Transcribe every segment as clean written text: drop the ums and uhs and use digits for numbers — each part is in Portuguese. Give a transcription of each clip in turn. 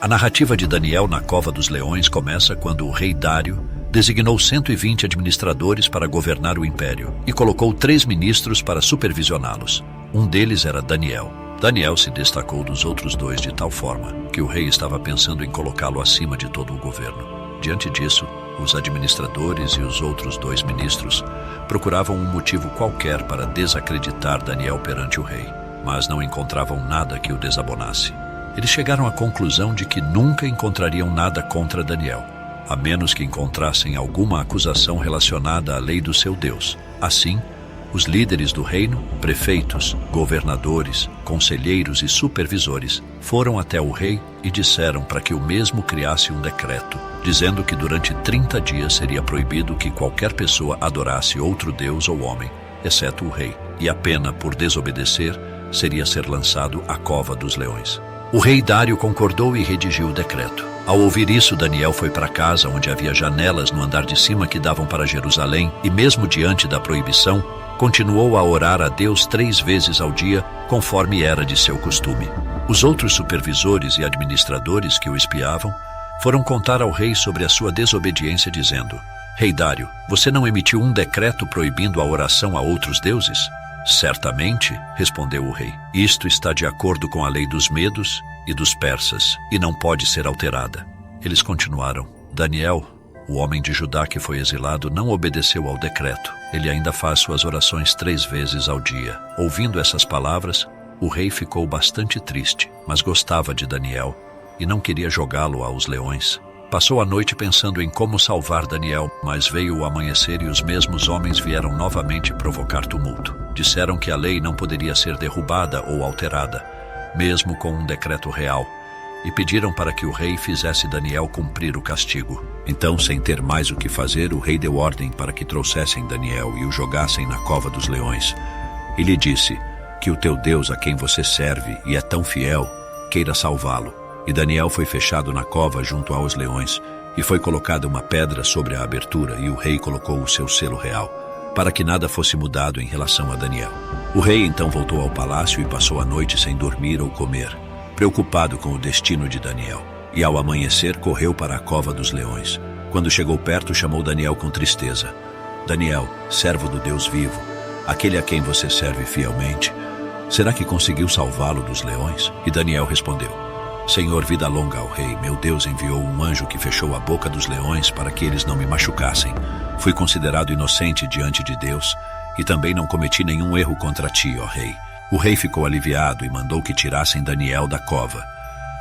A narrativa de Daniel na Cova dos Leões começa quando o rei Dário designou 120 administradores para governar o império e colocou 3 ministros para supervisioná-los. Um deles era Daniel. Daniel se destacou dos outros 2 de tal forma que o rei estava pensando em colocá-lo acima de todo o governo. Diante disso, os administradores e os outros 2 ministros procuravam um motivo qualquer para desacreditar Daniel perante o rei, mas não encontravam nada que o desabonasse. Eles chegaram à conclusão de que nunca encontrariam nada contra Daniel, a menos que encontrassem alguma acusação relacionada à lei do seu Deus. Assim, os líderes do reino, prefeitos, governadores, conselheiros e supervisores foram até o rei e disseram para que o mesmo criasse um decreto, dizendo que durante 30 dias seria proibido que qualquer pessoa adorasse outro deus ou homem, exceto o rei, e a pena por desobedecer seria ser lançado à cova dos leões. O rei Dário concordou e redigiu o decreto. Ao ouvir isso, Daniel foi para casa, onde havia janelas no andar de cima que davam para Jerusalém, e mesmo diante da proibição, continuou a orar a Deus 3 vezes ao dia, conforme era de seu costume. Os outros supervisores e administradores que o espiavam foram contar ao rei sobre a sua desobediência, dizendo: Rei Dário, você não emitiu um decreto proibindo a oração a outros deuses? Certamente, respondeu o rei, isto está de acordo com a lei dos medos e dos persas, e não pode ser alterada. Eles continuaram: Daniel, o homem de Judá que foi exilado, não obedeceu ao decreto. Ele ainda faz suas orações 3 vezes ao dia. Ouvindo essas palavras, o rei ficou bastante triste, mas gostava de Daniel e não queria jogá-lo aos leões. Passou a noite pensando em como salvar Daniel, mas veio o amanhecer e os mesmos homens vieram novamente provocar tumulto. Disseram que a lei não poderia ser derrubada ou alterada, mesmo com um decreto real, e pediram para que o rei fizesse Daniel cumprir o castigo. Então, sem ter mais o que fazer, o rei deu ordem para que trouxessem Daniel e o jogassem na cova dos leões. E lhe disse: que o teu Deus, a quem você serve e é tão fiel, queira salvá-lo. E Daniel foi fechado na cova junto aos leões, e foi colocada uma pedra sobre a abertura, e o rei colocou o seu selo real, para que nada fosse mudado em relação a Daniel. O rei então voltou ao palácio e passou a noite sem dormir ou comer, preocupado com o destino de Daniel. E ao amanhecer correu para a cova dos leões. Quando chegou perto, chamou Daniel com tristeza: Daniel, servo do Deus vivo, aquele a quem você serve fielmente, será que conseguiu salvá-lo dos leões? E Daniel respondeu: Senhor, vida longa ao rei. Meu Deus enviou um anjo que fechou a boca dos leões para que eles não me machucassem. Fui considerado inocente diante de Deus e também não cometi nenhum erro contra ti, ó rei. O rei ficou aliviado e mandou que tirassem Daniel da cova.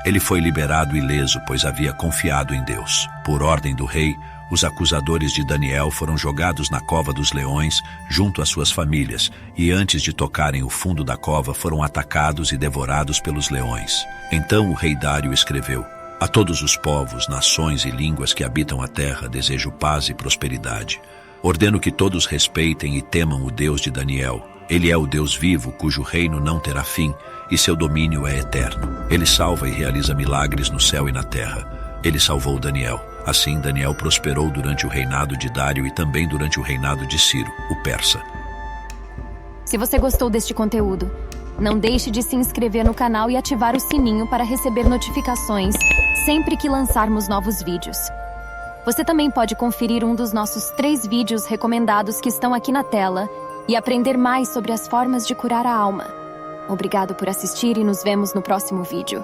Ele foi liberado ileso, pois havia confiado em Deus. Por ordem do rei, os acusadores de Daniel foram jogados na cova dos leões junto às suas famílias, e antes de tocarem o fundo da cova foram atacados e devorados pelos leões. Então o rei Dário escreveu: A todos os povos, nações e línguas que habitam a terra desejo paz e prosperidade. Ordeno que todos respeitem e temam o Deus de Daniel. Ele é o Deus vivo, cujo reino não terá fim, e seu domínio é eterno. Ele salva e realiza milagres no céu e na terra. Ele salvou Daniel. Assim, Daniel prosperou durante o reinado de Dário e também durante o reinado de Ciro, o persa. Se você gostou deste conteúdo, não deixe de se inscrever no canal e ativar o sininho para receber notificações sempre que lançarmos novos vídeos. Você também pode conferir um dos nossos 3 vídeos recomendados que estão aqui na tela e aprender mais sobre as formas de curar a alma. Obrigado por assistir e nos vemos no próximo vídeo.